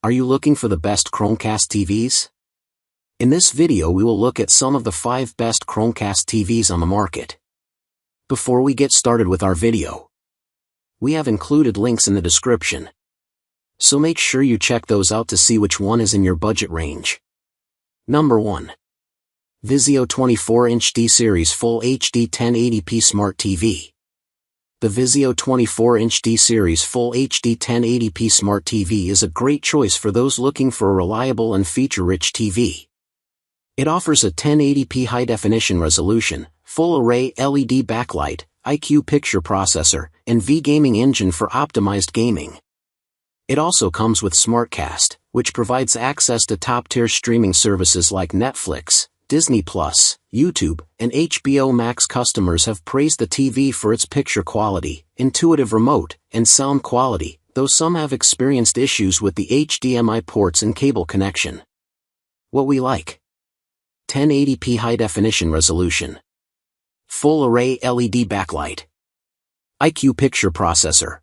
Are you looking for the best Chromecast TVs? In this video we will look at some of the 5 best Chromecast TVs on the market. Before we get started with our video, we have included links in the description, so make sure you check those out to see which one is in your budget range. Number 1. VIZIO 24-inch D-Series Full HD 1080p Smart TV. The VIZIO 24-inch D-Series Full HD 1080p Smart TV is a great choice for those looking for a reliable and feature-rich TV. It offers a 1080p high-definition resolution, full-array LED backlight, IQ picture processor, and V-gaming engine for optimized gaming. It also comes with SmartCast, which provides access to top-tier streaming services like Netflix, Disney+, YouTube, and HBO Max. Customers have praised the TV for its picture quality, intuitive remote, and sound quality, though some have experienced issues with the HDMI ports and cable connection. What we like: 1080p high-definition resolution, full-array LED backlight, IQ picture processor,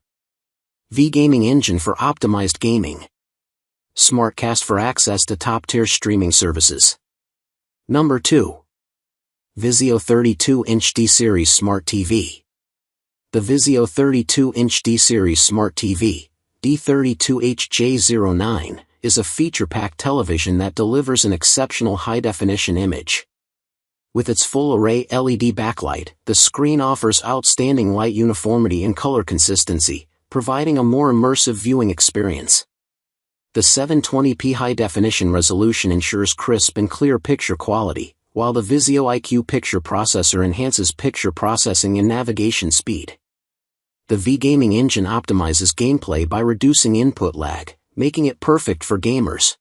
V-gaming engine for optimized gaming, SmartCast for access to top-tier streaming services. Number 2. VIZIO 32-inch D-Series Smart TV. The VIZIO 32-inch D-Series Smart TV, D32HJ09, is a feature-packed television that delivers an exceptional high-definition image. With its full-array LED backlight, the screen offers outstanding light uniformity and color consistency, providing a more immersive viewing experience. The 720p high-definition resolution ensures crisp and clear picture quality, while the VIZIO IQ picture processor enhances picture processing and navigation speed. The V-gaming engine optimizes gameplay by reducing input lag, making it perfect for gamers.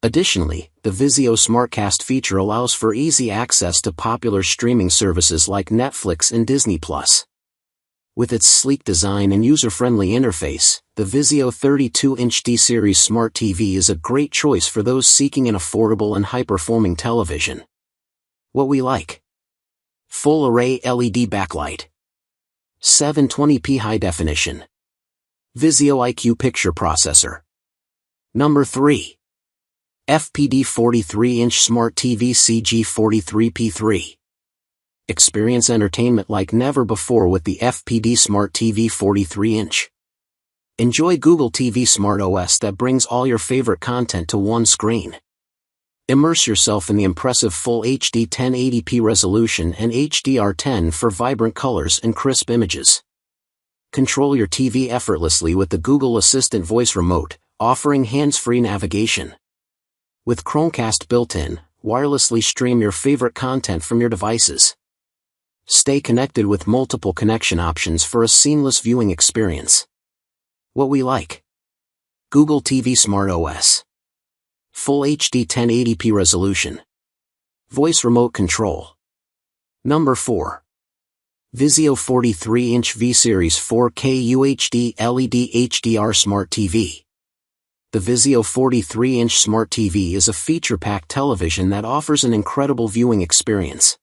Additionally, the VIZIO SmartCast feature allows for easy access to popular streaming services like Netflix and Disney+. With its sleek design and user-friendly interface, the VIZIO 32-inch D-Series Smart TV is a great choice for those seeking an affordable and high-performing television. What we like: full-array LED backlight, 720p high-definition, VIZIO IQ picture processor. Number 3. FPD 43-inch Smart TV CG43-P3. Experience entertainment like never before with the FPD Smart TV 43-inch. Enjoy Google TV Smart OS that brings all your favorite content to one screen. Immerse yourself in the impressive Full HD 1080p resolution and HDR10 for vibrant colors and crisp images. Control your TV effortlessly with the Google Assistant voice remote, offering hands-free navigation. With Chromecast built-in, wirelessly stream your favorite content from your devices. Stay connected with multiple connection options for a seamless viewing experience. What we like: Google TV Smart OS, Full HD 1080p resolution, voice remote control. Number 4. VIZIO 43-inch V-Series 4K UHD LED HDR Smart TV. The VIZIO 43-inch Smart TV is a feature-packed television that offers an incredible viewing experience.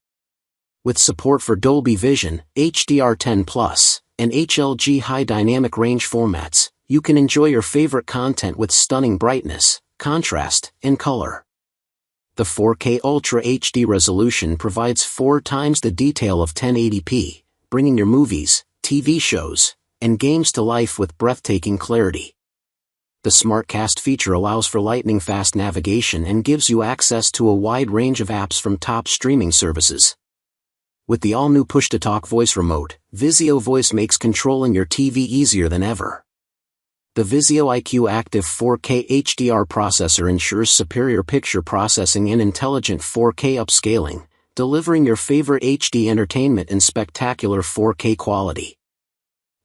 With support for Dolby Vision, HDR10+, and HLG high dynamic range formats, you can enjoy your favorite content with stunning brightness, contrast, and color. The 4K Ultra HD resolution provides 4 times the detail of 1080p, bringing your movies, TV shows, and games to life with breathtaking clarity. The SmartCast feature allows for lightning-fast navigation and gives you access to a wide range of apps from top streaming services. With the all-new push-to-talk voice remote, VIZIO Voice makes controlling your TV easier than ever. The VIZIO IQ Active 4K HDR processor ensures superior picture processing and intelligent 4K upscaling, delivering your favorite HD entertainment in spectacular 4K quality.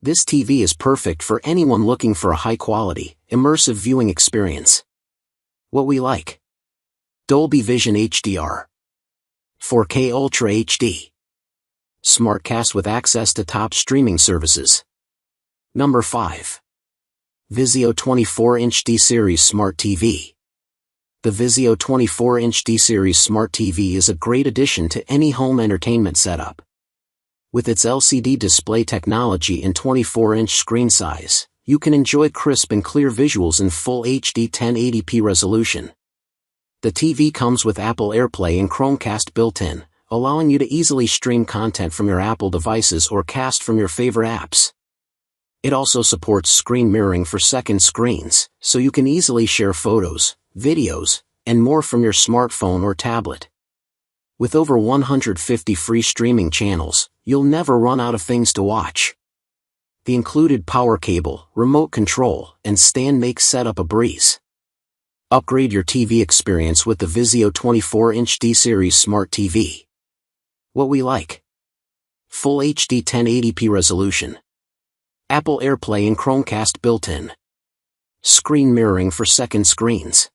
This TV is perfect for anyone looking for a high-quality, immersive viewing experience. What we like: Dolby Vision HDR, 4K Ultra HD, SmartCast with access to top streaming services. Number 5. VIZIO 24-inch D-Series Smart TV. The VIZIO 24-inch D-Series Smart TV is a great addition to any home entertainment setup. With its LCD display technology and 24-inch screen size, you can enjoy crisp and clear visuals in full HD 1080p resolution. The TV comes with Apple AirPlay and Chromecast built-in, allowing you to easily stream content from your Apple devices or cast from your favorite apps. It also supports screen mirroring for second screens, so you can easily share photos, videos, and more from your smartphone or tablet. With over 150 free streaming channels, you'll never run out of things to watch. The included power cable, remote control, and stand make setup a breeze. Upgrade your TV experience with the VIZIO 24-inch D-Series Smart TV. What we like: full HD 1080p resolution, Apple AirPlay and Chromecast built-in, screen mirroring for second screens,